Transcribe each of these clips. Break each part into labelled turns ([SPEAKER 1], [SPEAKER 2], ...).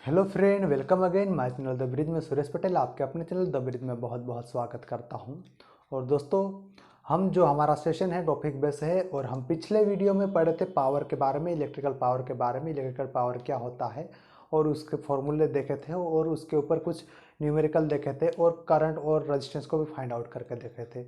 [SPEAKER 1] Hello friend, welcome again my channel the bridge में सुरेश पटेल आपके अपने चैनल द ब्रिज में बहुत बहुत स्वागत करता हूं। और दोस्तों, हम जो हमारा सेशन है टॉपिक बेस है और हम पिछले वीडियो में पढ़े थे पावर के बारे में, इलेक्ट्रिकल पावर के बारे में, इलेक्ट्रिकल पावर क्या होता है और उसके फॉर्मूले देखे थे और उसके ऊपर कुछ न्यूमेरिकल देखे थे और करंट और रजिस्टेंस को भी फाइंड आउट करके देखे थे।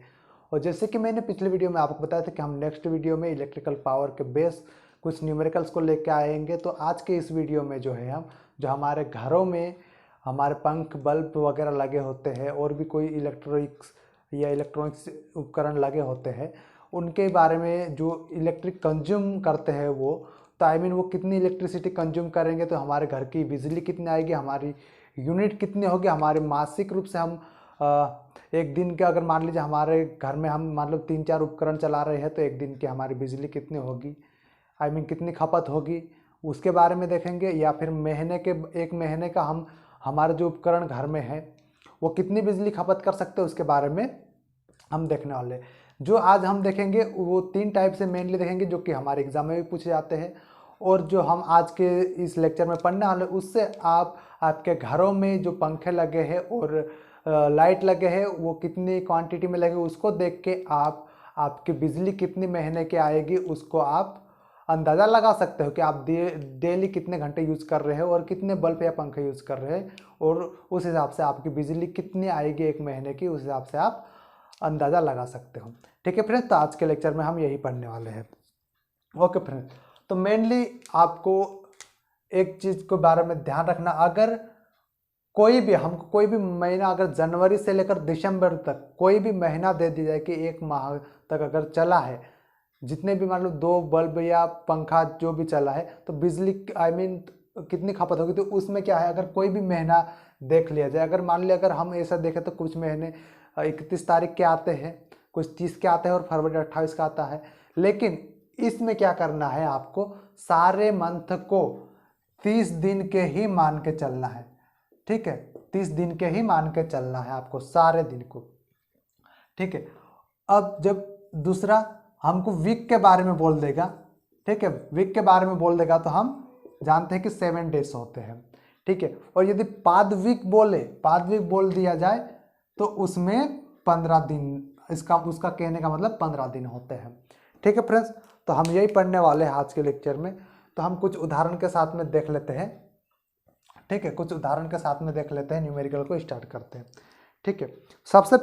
[SPEAKER 1] और जैसे कि मैंने पिछले वीडियो में आपको बताया था कि हम नेक्स्ट वीडियो में इलेक्ट्रिकल पावर के बेस कुछ न्यूमेरिकल्स को लेके आएंगे। तो आज के इस वीडियो में जो है हम जो हमारे घरों में हमारे पंख बल्ब वगैरह लगे होते हैं और भी कोई इलेक्ट्रॉनिक्स उपकरण लगे होते हैं उनके बारे में जो इलेक्ट्रिक कंज्यूम करते हैं वो तो वो कितनी इलेक्ट्रिसिटी कंज्यूम करेंगे, तो हमारे घर की बिजली कितनी आएगी, हमारी यूनिट कितनी होगी, हमारे मासिक रूप से हम एक दिन के अगर मान लीजिए हमारे घर में हम मान लो 3-4 उपकरण चला रहे हैं तो एक दिन की हमारी बिजली कितनी होगी, कितनी खपत होगी, उसके बारे में देखेंगे। या फिर एक महीने का हमारे जो उपकरण घर में है वो कितनी बिजली खपत कर सकते हैं उसके बारे में हम देखने वाले। जो आज हम देखेंगे वो 3 टाइप से मेनली देखेंगे जो कि हमारे एग्जाम में भी पूछे जाते हैं और जो हम आज के इस लेक्चर में पढ़ने वाले उससे आपके घरों में जो पंखे लगे हैं और लाइट लगे हैं वो कितनी क्वांटिटी में लगे उसको देख के आपकी बिजली कितनी महीने की आएगी उसको आप अंदाज़ा लगा सकते हो कि आप डेली कितने घंटे यूज़ कर रहे हो और कितने बल्ब या पंखे यूज़ कर रहे हैं और उस हिसाब से आपकी बिजली कितनी आएगी एक महीने की, उस हिसाब से आप अंदाज़ा लगा सकते हो। ठीक है फ्रेंड्स, तो आज के लेक्चर में हम यही पढ़ने वाले हैं। ओके फ्रेंड्स, तो मेनली आपको एक चीज़ के बारे में ध्यान रखना, अगर हमको कोई भी महीना अगर जनवरी से लेकर दिसंबर तक कोई भी महीना दे दिया जाए कि एक माह तक अगर चला है, जितने भी मान लो 2 बल्ब या पंखा जो भी चला है तो बिजली कितनी खपत होगी, तो उसमें क्या है अगर कोई भी महीना देख लिया जाए, अगर मान लिया अगर हम ऐसा देखें तो कुछ महीने 31 तारीख के आते हैं, कुछ 30 के आते हैं और फरवरी 28 का आता है। लेकिन इसमें क्या करना है, आपको सारे मंथ को 30 दिन के ही मान के चलना है। ठीक है, 30 दिन के ही मान के चलना है आपको सारे दिन को। ठीक है, अब जब दूसरा हमको वीक के बारे में बोल देगा, ठीक है, वीक के बारे में बोल देगा तो हम जानते हैं कि 7 डेज होते हैं। ठीक है, और यदि पाद वीक बोल दिया जाए तो उसमें 15 दिन, उसका कहने का मतलब 15 दिन होते हैं। ठीक है फ्रेंड्स, तो हम यही पढ़ने वाले हैं आज के लेक्चर में। तो हम कुछ उदाहरण के साथ में देख लेते हैं। ठीक है, कुछ उदाहरण के साथ में देख लेते हैं, न्यूमेरिकल को स्टार्ट करते हैं। ठीक है, सबसे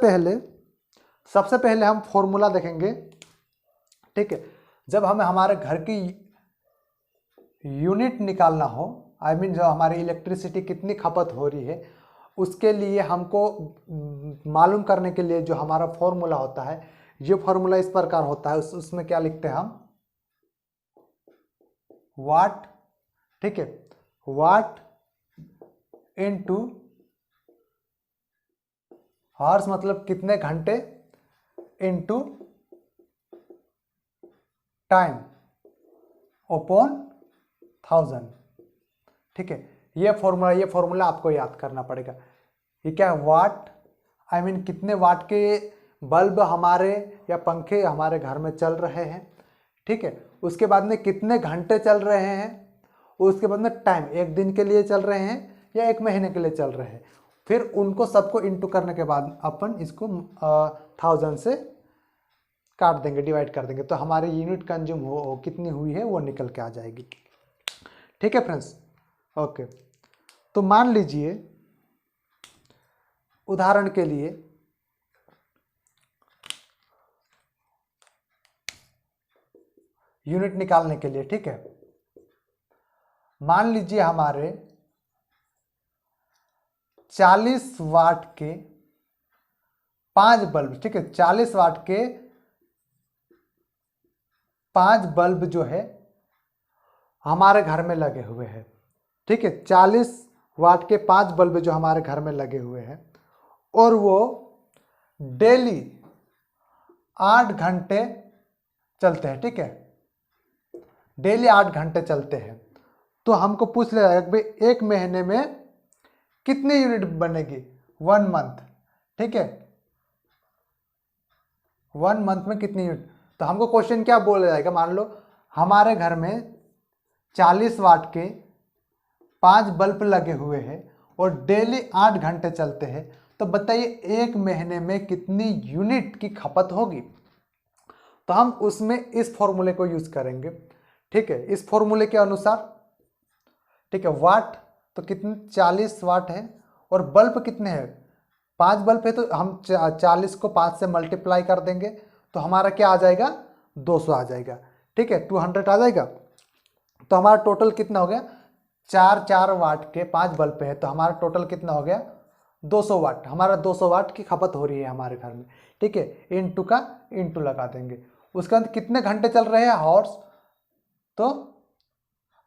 [SPEAKER 1] पहले हम फॉर्मूला देखेंगे। ठीक है, जब हमें हमारे घर की यूनिट निकालना हो, जो हमारी इलेक्ट्रिसिटी कितनी खपत हो रही है उसके लिए हमको मालूम करने के लिए जो हमारा फॉर्मूला होता है, ये फॉर्मूला इस प्रकार होता है। उसमें क्या लिखते हैं हम, वाट। ठीक है, वाट इनटू हॉर्स मतलब कितने घंटे, इनटू टाइम अपॉन 1000। ठीक है, ये फॉर्मूला आपको याद करना पड़ेगा। ये क्या है, वाट कितने वाट के बल्ब हमारे या पंखे हमारे घर में चल रहे हैं। ठीक है, उसके बाद में कितने घंटे चल रहे हैं, उसके बाद में टाइम, एक दिन के लिए चल रहे हैं या एक महीने के लिए चल रहे हैं। फिर उनको सबको इंटू करने के बाद अपन इसको 1000 से काट देंगे, डिवाइड कर देंगे, तो हमारी यूनिट कंज्यूम कितनी हुई है वो निकल के आ जाएगी। ठीक है फ्रेंड्स, ओके। तो मान लीजिए उदाहरण के लिए यूनिट निकालने के लिए, ठीक है, मान लीजिए हमारे 40 वाट के 5 बल्ब, ठीक है, 40 वाट के 5 बल्ब जो है हमारे घर में लगे हुए हैं। ठीक है, 40 वाट के 5 बल्ब जो हमारे घर में लगे हुए हैं और वो डेली 8 घंटे चलते हैं। ठीक है, डेली 8 घंटे चलते हैं। तो हमको पूछ लिया जाएगा भाई एक महीने में कितनी यूनिट बनेगी, 1 मंथ। ठीक है, 1 मंथ में कितनी यूनिट, तो हमको क्वेश्चन क्या बोला जाएगा, मान लो हमारे घर में 40 वाट के 5 बल्ब लगे हुए हैं और डेली 8 घंटे चलते हैं, तो बताइए एक महीने में कितनी यूनिट की खपत होगी। तो हम उसमें इस फॉर्मूले को यूज करेंगे। ठीक है, इस फॉर्मूले के अनुसार, ठीक है, वाट तो कितने 40 वाट है और बल्ब कितने हैं 5 बल्ब है, तो हम 40 को 5 से मल्टीप्लाई कर देंगे तो हमारा क्या आ जाएगा 200 आ जाएगा। ठीक है, 200 आ जाएगा। तो हमारा टोटल कितना हो गया 4 वाट के 5 बल्ब है, तो हमारा टोटल कितना हो गया 200 वाट। हमारा 200 वाट की खपत हो रही है हमारे घर में। ठीक है, इंटू का इंटू लगा देंगे। उसके अंदर कितने घंटे चल रहे हैं हॉर्स, तो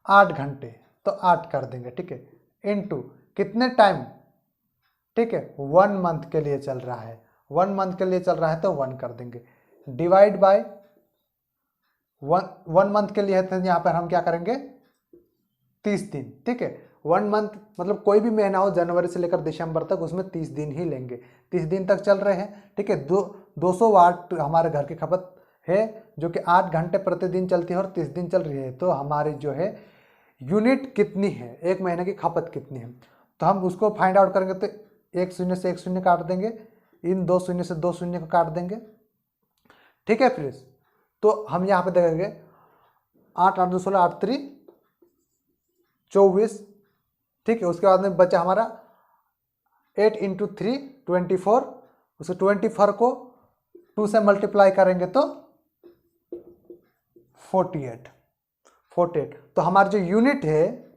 [SPEAKER 1] 8 घंटे, तो 8 कर देंगे। ठीक है, इंटू कितने टाइम, ठीक है 1 मंथ के लिए चल रहा है, 1 मंथ के लिए चल रहा है तो 1 कर देंगे, डिवाइड बाय 1 मंथ के लिए है, तो यहाँ पर हम क्या करेंगे 30 दिन। ठीक है, 1 मंथ मतलब कोई भी महीना हो जनवरी से लेकर दिसंबर तक, उसमें 30 दिन ही लेंगे, 30 दिन तक चल रहे हैं। ठीक है, 200 वाट हमारे घर की खपत है जो कि 8 घंटे प्रतिदिन चलती है और 30 दिन चल रही है, तो हमारी जो है यूनिट कितनी है, एक महीने की खपत कितनी है, तो हम उसको फाइंड आउट करेंगे। तो 1 शून्य से 1 शून्य काट देंगे, इन 2 शून्य से 2 शून्य को काट देंगे। ठीक है फ्रेंड्स, तो हम यहाँ पे देखेंगे 8 8 2 16 8 3 24। ठीक है, उसके बाद में बचा हमारा 8 इंटू 3 24, उसको 24 को 2 से मल्टीप्लाई करेंगे तो 48। तो हमारी जो यूनिट है,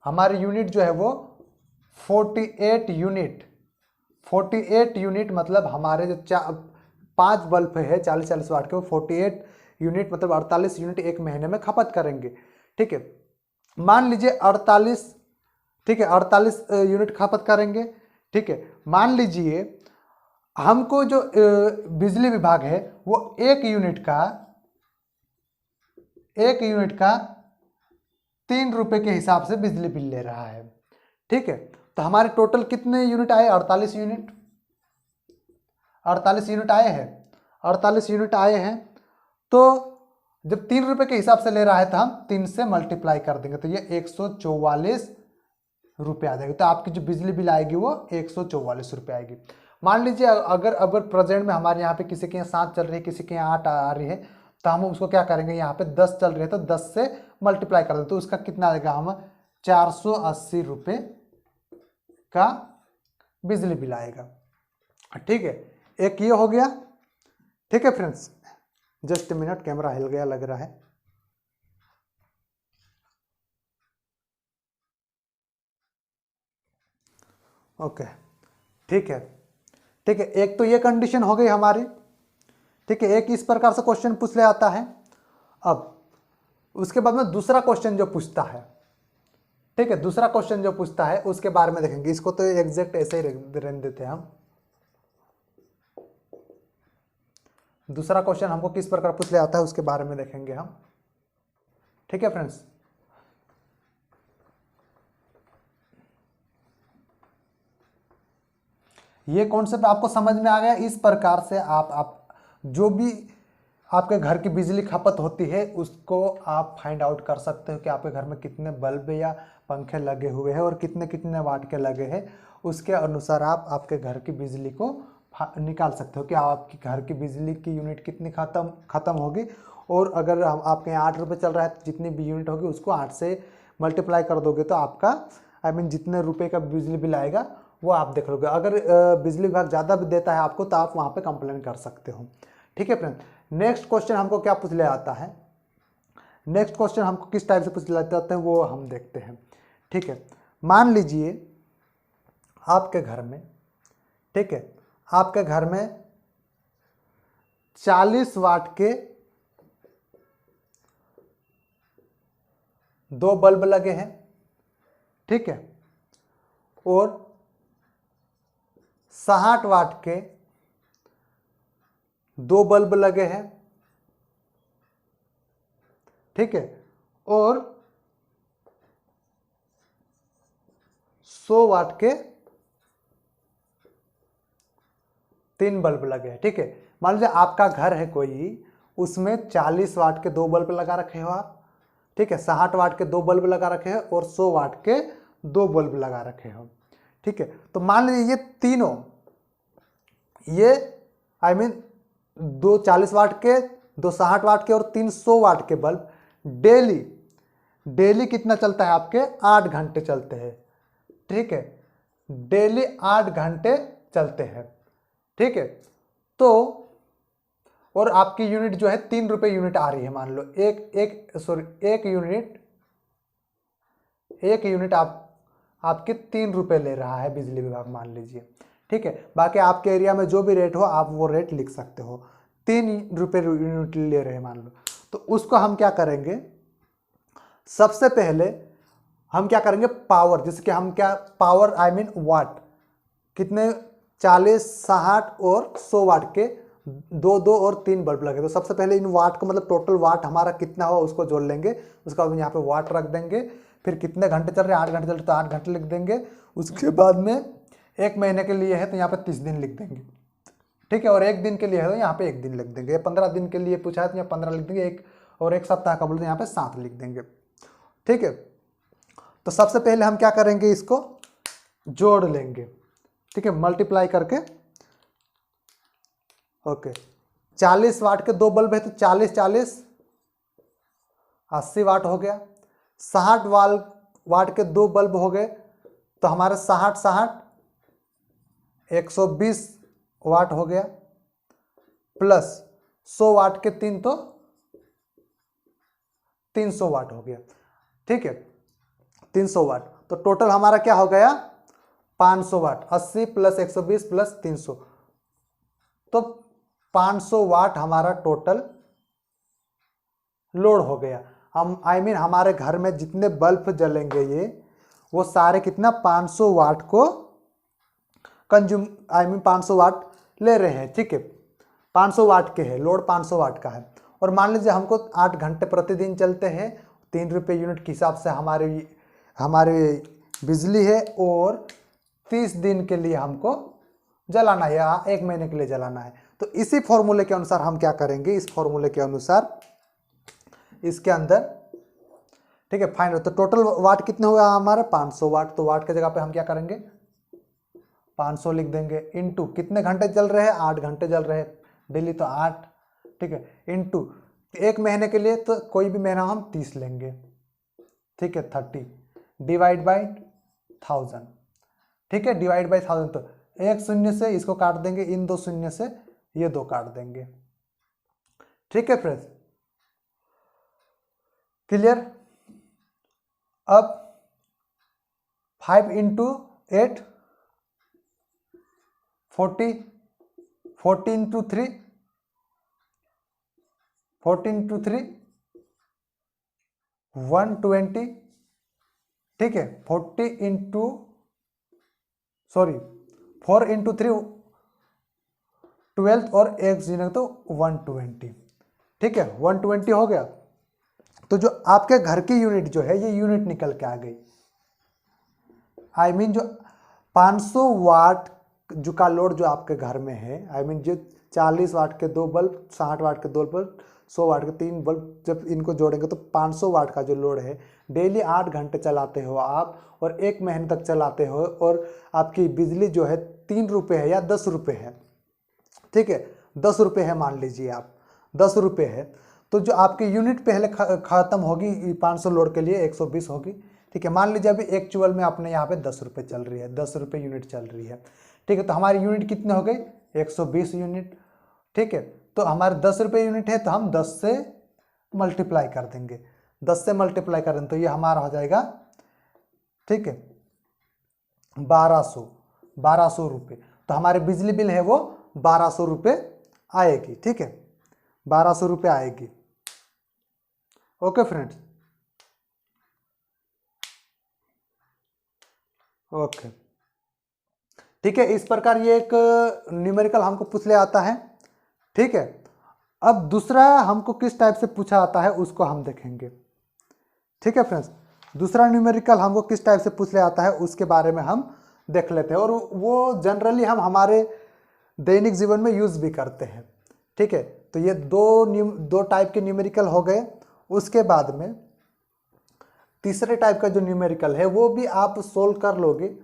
[SPEAKER 1] हमारी यूनिट जो है वो 48 यूनिट। 48 यूनिट मतलब हमारे जो 5 बल्ब है 40 वाट के, वो 48 यूनिट मतलब 48 यूनिट एक महीने में खपत करेंगे। ठीक है, मान लीजिए 48, ठीक है 48 यूनिट खपत करेंगे। ठीक है, मान लीजिए हमको जो बिजली विभाग है वो एक यूनिट का 3 रुपए के हिसाब से बिजली बिल ले रहा है। ठीक है, तो हमारे टोटल कितने यूनिट आए 48 यूनिट, 48 यूनिट आए हैं, 48 यूनिट आए हैं। तो जब 3 रुपए के हिसाब से ले रहा है तो हम 3 से मल्टीप्लाई कर देंगे, तो ये 144 रुपये आ जाएगी। तो आपकी जो बिजली बिल आएगी वो 144 रुपये आएगी। मान लीजिए अगर प्रेजेंट में हमारे यहाँ पे किसी के यहाँ 7 चल रही है, किसी के यहाँ 8 आ रही है, तो हम उसको क्या करेंगे, यहाँ पे 10 चल रही है तो 10 से मल्टीप्लाई कर देते, तो उसका कितना आएगा, हम 480 रुपये का बिजली बिल आएगा। ठीक है, एक ये हो गया। ठीक है फ्रेंड्स, जस्ट मिनट, कैमरा हिल गया लग रहा है। ओके, ठीक है, ठीक है, एक तो ये कंडीशन हो गई हमारी। ठीक है, एक इस प्रकार से क्वेश्चन पूछ ले आता है। अब उसके बाद में दूसरा क्वेश्चन जो पूछता है, ठीक है, दूसरा क्वेश्चन जो पूछता है उसके बारे में देखेंगे। इसको तो एग्जैक्ट ऐसे ही रहने देते हैं हम। दूसरा क्वेश्चन हमको किस प्रकार पूछ ले आता है उसके बारे में देखेंगे हम। ठीक है फ्रेंड्स, ये कॉन्सेप्ट आपको समझ में आ गया। इस प्रकार से आप जो भी आपके घर की बिजली खपत होती है उसको आप फाइंड आउट कर सकते हो कि आपके घर में कितने बल्ब या पंखे लगे हुए हैं और कितने कितने वाट के लगे हैं। उसके अनुसार आप आपके घर की बिजली को निकाल सकते हो कि आपके घर की बिजली की यूनिट कितनी खत्म होगी। और अगर हम आपके यहाँ 8 रुपये चल रहा है तो जितनी भी यूनिट होगी उसको 8 से मल्टीप्लाई कर दोगे तो आपका जितने रुपए का बिजली बिल आएगा वो आप देख लोगे। अगर बिजली विभाग ज़्यादा भी देता है आपको तो आप वहाँ पे कंप्लेन कर सकते हो। ठीक है फ्रेंड, नेक्स्ट क्वेश्चन हमको क्या पूछ ले आता है, नेक्स्ट क्वेश्चन हमको किस टाइप से पूछ ले आते हैं वो हम देखते हैं। ठीक है, मान लीजिए आपके घर में, ठीक है, आपके घर में 40 वाट के 2 बल्ब लगे हैं। ठीक है, और 60 वाट के 2 बल्ब लगे हैं। ठीक है, और 100 वाट के 3 बल्ब लगे हैं। ठीक है, मान लीजिए आपका घर है कोई, उसमें 40 वाट के 2 बल्ब लगा रखे हो आप। ठीक है, 60 वाट के 2 बल्ब लगा रखे हैं और 100 वाट के 2 बल्ब लगा रखे हैं। ठीक है, तो मान लीजिए ये तीनों, ये दो 40 वाट के, दो 60 वाट के और 300 वाट के बल्ब डेली कितना चलता है आपके, 8 घंटे चलते हैं। ठीक है, डेली 8 घंटे चलते हैं। ठीक है, तो और आपकी यूनिट जो है 3 रुपए यूनिट आ रही है, मान लो एक यूनिट आपके 3 रुपए ले रहा है बिजली विभाग, मान लीजिए। ठीक है, बाकी आपके एरिया में जो भी रेट हो आप वो रेट लिख सकते हो। 3 रुपए यूनिट ले रहे हैं मान लो, तो उसको हम क्या करेंगे, सबसे पहले हम क्या करेंगे, पावर, जैसे कि हम क्या पावर वाट कितने, 40, 60 और 100 वाट के 2 और 3 बल्ब लगे। तो सबसे पहले इन वाट को, मतलब टोटल वाट हमारा कितना हुआ उसको जोड़ लेंगे, उसके बाद यहाँ पे वाट रख देंगे, फिर कितने घंटे चल रहे हैं, 8 घंटे चल रहे तो 8 घंटे लिख देंगे। उसके बाद में 1 महीने के लिए है तो यहाँ पे 30 दिन लिख देंगे। ठीक है, और 1 दिन के लिए है तो यहाँ पे 1 दिन लिख देंगे। 15 दिन के लिए पूछा है तो यहाँ 15 लिख देंगे, और 1 सप्ताह का बोलते हैं यहाँ पे 7 लिख देंगे। ठीक है, तो सबसे पहले हम क्या करेंगे, इसको जोड़ लेंगे। ठीक है, मल्टीप्लाई करके, ओके, 40 वाट के 2 बल्ब है तो 40 40 80 वाट हो गया। 60 वाट के 2 बल्ब हो गए तो हमारे 60 60 120 वाट हो गया, प्लस 100 वाट के 3 तो 300 वाट हो गया। ठीक है, 300 वाट, तो टोटल हमारा क्या हो गया, 500 वाट। 80 प्लस 120 प्लस 300, तो 500 वाट हमारा टोटल लोड हो गया। हम हमारे घर में जितने बल्ब जलेंगे ये, वो सारे कितना 500 वाट को कंज्यूम 500 वाट ले रहे हैं। ठीक है, 500 वाट के है, लोड 500 वाट का है। और मान लीजिए हमको 8 घंटे प्रतिदिन चलते हैं, 3 रुपये यूनिट के हिसाब से हमारी बिजली है, और 30 दिन के लिए हमको जलाना है या 1 महीने के लिए जलाना है। तो इसी फॉर्मूले के अनुसार हम क्या करेंगे, इस फॉर्मूले के अनुसार इसके अंदर, ठीक है, फाइनल। तो टोटल वाट कितने हुआ हमारा, 500 वाट। तो वाट की जगह पे हम क्या करेंगे, 500 लिख देंगे, इनटू कितने घंटे चल रहे हैं, 8 घंटे चल रहे हैं डेली, तो 8। ठीक है, इनटू 1 महीने के लिए, तो कोई भी महीना हम 30 लेंगे। ठीक है, 30 डिवाइड बाई 1000। ठीक है, डिवाइड बाई 1000, तो 1 शून्य से इसको काट देंगे, इन 2 शून्य से ये 2 काट देंगे। ठीक है फ्रेंड्स, क्लियर। अब 5 इंटू 8 40, 40 इंटू 3 120। ठीक है, 4 इंटू 3 12 और 1 जीरो तो 120। ठीक है, 120 हो गया। तो जो आपके घर की यूनिट जो है, ये यूनिट निकल के आ गई। जो 500 वाट जो का लोड जो आपके घर में है, जो 40 वाट के 2 बल्ब, 60 वाट के 2 बल्ब, 100 वाट के 3 बल्ब, जब इनको जोड़ेंगे तो 500 वाट का जो लोड है, डेली 8 घंटे चलाते हो आप, और 1 महीने तक चलाते हो, और आपकी बिजली जो है 3 रुपये है या 10 रुपये है। ठीक है, 10 रुपये है, मान लीजिए आप 10 रुपये है, तो जो आपकी यूनिट पहले ख़त्म होगी 500 लोड के लिए 120 होगी। ठीक है, मान लीजिए अभी एक्चुअल में अपने यहाँ पे 10 रुपये चल रही है, 10 रुपये यूनिट चल रही है। ठीक है, तो हमारी यूनिट कितनी हो गई, 120 यूनिट। ठीक है, तो हमारे 10 रुपये यूनिट है, तो हम 10 से मल्टीप्लाई कर देंगे, 10 से मल्टीप्लाई कर देंगे तो ये हमारा हो जाएगा, ठीक है, 1200 रुपये। तो हमारे बिजली बिल है वो 1200 रुपये आएगी। ठीक है, 1200 रुपये आएगी। ओके फ्रेंड्स, ओके, ठीक है, इस प्रकार ये एक न्यूमेरिकल हमको पूछ ले आता है। ठीक है, अब दूसरा हमको किस टाइप से पूछा आता है उसको हम देखेंगे। ठीक है फ्रेंड्स, दूसरा न्यूमेरिकल हमको किस टाइप से पूछ ले आता है उसके बारे में हम देख लेते हैं, और वो जनरली हम हमारे दैनिक जीवन में यूज़ भी करते हैं। ठीक है, तो ये दो टाइप के न्यूमेरिकल हो गए। उसके बाद में तीसरे टाइप का जो न्यूमेरिकल है वो भी आप सोल्व कर लोगे।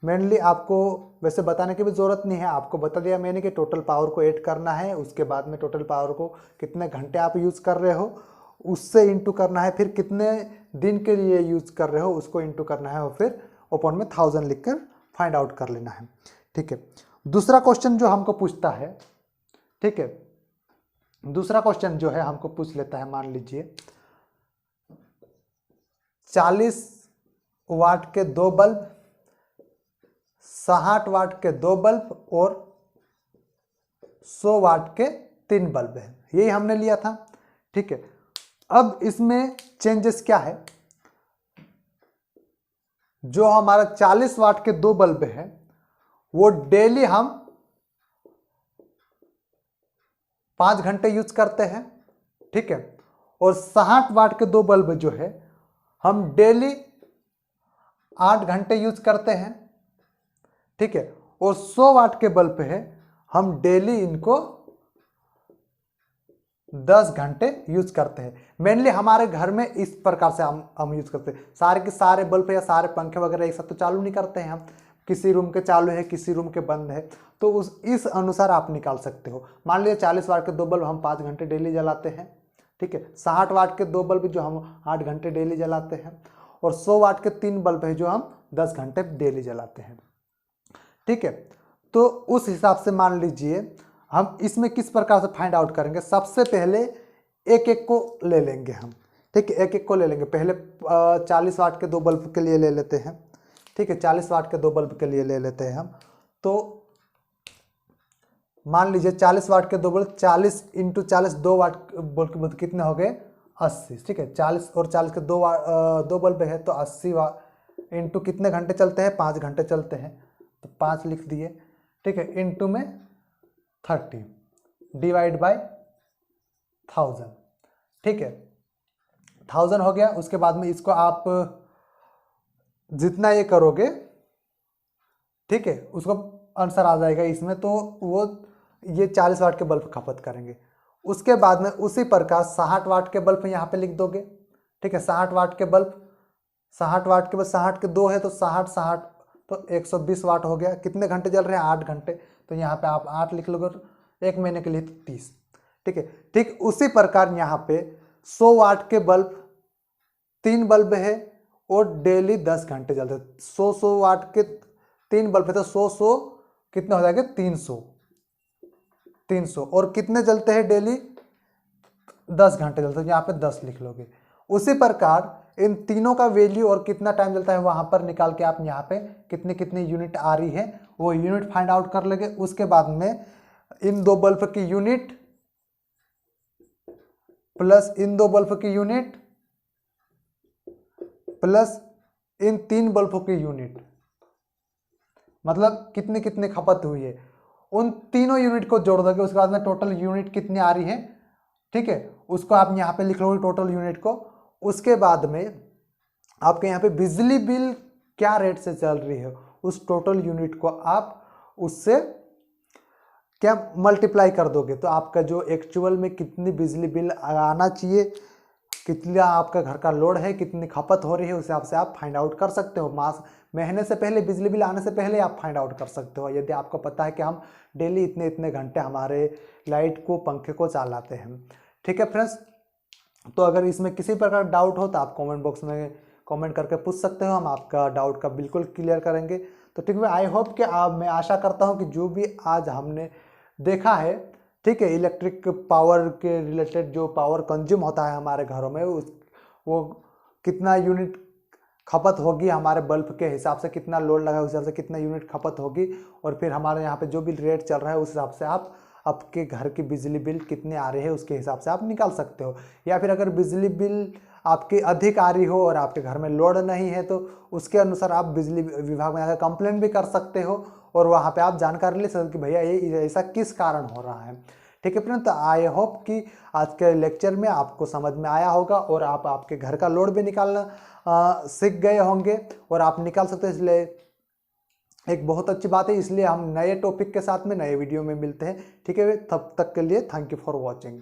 [SPEAKER 1] मेनली आपको वैसे बताने की भी ज़रूरत नहीं है, आपको बता दिया मैंने कि टोटल पावर को ऐड करना है, उसके बाद में टोटल पावर को कितने घंटे आप यूज़ कर रहे हो उससे इंटू करना है, फिर कितने दिन के लिए यूज़ कर रहे हो उसको इंटू करना है और फिर ओपन में 1000 लिखकर फाइंड आउट कर लेना है। ठीक है, दूसरा क्वेश्चन जो हमको पूछता है, ठीक है, दूसरा क्वेश्चन जो है हमको पूछ लेता है, मान लीजिए 40 वाट के 2 बल्ब, 60 वाट के 2 बल्ब और 100 वाट के 3 बल्ब है, यही हमने लिया था। ठीक है, अब इसमें चेंजेस क्या है, जो हमारा 40 वाट के 2 बल्ब है वो डेली हम 5 घंटे यूज करते हैं। ठीक है, और 60 वाट के 2 बल्ब जो है हम डेली 8 घंटे यूज करते हैं। ठीक है, और 100 वाट के बल्ब है हम डेली इनको 10 घंटे यूज करते हैं। मेनली हमारे घर में इस प्रकार से हम यूज करते हैं, सारे के सारे बल्ब या सारे पंखे वगैरह एक साथ तो चालू नहीं करते हैं हम, किसी रूम के चालू है किसी रूम के बंद है, तो इस अनुसार आप निकाल सकते हो। मान लीजिए 40 वाट के 2 बल्ब हम 5 घंटे डेली जलाते हैं। ठीक है, 60 वाट के 2 बल्ब जो हम 8 घंटे डेली जलाते हैं, और 100 वाट के 3 बल्ब है जो हम 10 घंटे डेली जलाते हैं। ठीक है, तो उस हिसाब से मान लीजिए हम इसमें किस प्रकार से फाइंड आउट करेंगे, सबसे पहले एक एक को ले लेंगे हम। ठीक है, एक एक को ले लेंगे, पहले 40 वाट के 2 बल्ब के लिए ले लेते हैं। ठीक है, 40 वाट के 2 बल्ब के लिए ले लेते हैं हम, तो मान लीजिए 40 वाट के 2 बल्ब, 40 इंटू 40 2 वाट बल्ब कितने हो गए 80। ठीक है, 40 और 40 के 2 बल्ब है तो 80 वाट इंटू कितने घंटे चलते हैं, 5 घंटे चलते हैं, तो 5 लिख दिए। ठीक है, इंटू में 30 डिवाइड बाय 1000। ठीक है, 1000 हो गया। उसके बाद में इसको आप जितना ये करोगे, ठीक है, उसको आंसर आ जाएगा इसमें, तो वो ये 40 वाट के बल्ब खपत करेंगे। उसके बाद में उसी प्रकार 60 वाट के बल्ब यहाँ पे लिख दोगे। ठीक है, 60 वाट के बल्ब, 60 वाट के बाद 60 के 2 है तो 60 तो 120 वाट हो गया। कितने घंटे जल रहे हैं, 8 घंटे, तो यहाँ पे आप 8 लिख लोगे, 1 महीने के लिए तो 30। ठीक है, ठीक उसी प्रकार यहाँ पे 100 वाट के बल्ब 3 बल्ब है और डेली 10 घंटे जलते हैं। 100 वाट के 3 बल्ब है तो 100 कितने हो जाएंगे 300 और कितने जलते हैं डेली 10 घंटे जलते हैं, यहाँ पे 10 लिख लोगे। उसी प्रकार इन तीनों का वैल्यू और कितना टाइम चलता है वहां पर निकाल के आप यहाँ पे कितनी कितनी यूनिट आ रही है वो यूनिट फाइंड आउट कर लेंगे। उसके बाद में इन 2 बल्ब की यूनिट प्लस इन 2 बल्ब की यूनिट प्लस इन 3 बल्बों की यूनिट, मतलब कितने कितने खपत हुई है, उन तीनों यूनिट को जोड़ दोगे। उसके बाद में टोटल यूनिट कितनी आ रही है, ठीक है, उसको आप यहाँ पे लिख लोगे टोटल यूनिट को। उसके बाद में आपके यहाँ पे बिजली बिल क्या रेट से चल रही है उस टोटल यूनिट को आप उससे क्या मल्टीप्लाई कर दोगे, तो आपका जो एक्चुअल में कितनी बिजली बिल आना चाहिए, कितना आपका घर का लोड है, कितनी खपत हो रही है, उस हिसाब से आप फाइंड आउट कर सकते हो। महीने से पहले बिजली बिल आने से पहले आप फाइंड आउट कर सकते हो, यदि आपको पता है कि हम डेली इतने इतने घंटे हमारे लाइट को पंखे को चलाते हैं। ठीक है फ्रेंड्स, तो अगर इसमें किसी प्रकार डाउट हो तो आप कमेंट बॉक्स में कमेंट करके पूछ सकते हो, हम आपका डाउट का बिल्कुल क्लियर करेंगे। तो ठीक है, आई होप कि मैं आशा करता हूँ कि जो भी आज हमने देखा है, ठीक है, इलेक्ट्रिक पावर के रिलेटेड जो पावर कंज्यूम होता है हमारे घरों में वो कितना यूनिट खपत होगी, हमारे बल्ब के हिसाब से कितना लोड लगा है उस हिसाब से कितना यूनिट खपत होगी, और फिर हमारे यहाँ पे जो भी रेट चल रहा है उस हिसाब से आप आपके घर की बिजली बिल कितने आ रहे हैं उसके हिसाब से आप निकाल सकते हो। या फिर अगर बिजली बिल आपकी अधिक आ रही हो और आपके घर में लोड नहीं है तो उसके अनुसार आप बिजली विभाग में आकर कंप्लेन भी कर सकते हो और वहाँ पे आप जानकारी ले सकते हो कि भैया ये ऐसा किस कारण हो रहा है। ठीक है फ्रेंड, तो आई होप कि आज के लेक्चर में आपको समझ में आया होगा और आप आपके घर का लोड भी निकालना सीख गए होंगे और आप निकाल सकते हो। इसलिए एक बहुत अच्छी बात है, इसलिए हम नए टॉपिक के साथ में नए वीडियो में मिलते हैं। ठीक है, तब तक के लिए थैंक यू फॉर वॉचिंग।